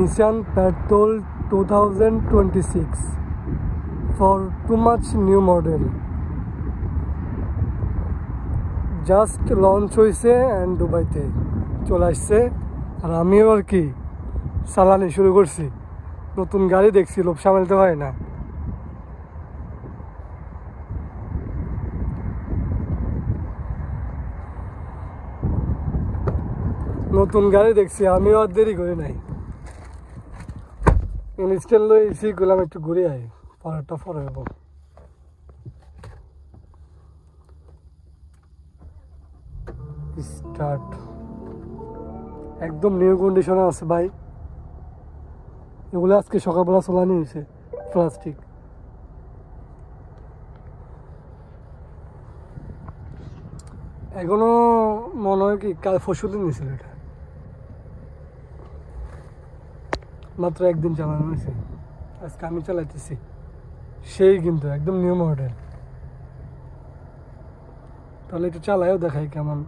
Nissan Patrol 2026 for too much new model. Just launch হয়েছে and দুবাইতে চলে আসছে আর আমিও আর কি চালানি শুরু করছি। নতুন গাড়ি দেখছি, লোভ সামলাতে হয় না। নতুন গাড়ি দেখছি, আমিও আর দেরি করি নাই। ইনস্ট্যান্ট লইছি, গেলাম একটু ঘুরে আই, পরেরটা পরে হবো। স্টার্ট একদম নিউ কন্ডিশনে আছে ভাই। এগুলো আজকে সকালবেলা চালানি হয়েছে, প্লাস্টিক। এখনো মনে হয় কি কাল পরশু দিন নিয়েছিল এটা, মাত্র একদিন চালানো হয়েছে। আজকে আমি চালাইতেছি, সেই কিন্তু একদম নিউ মডেল। তাহলে একটু চালাইও দেখাই কেমন।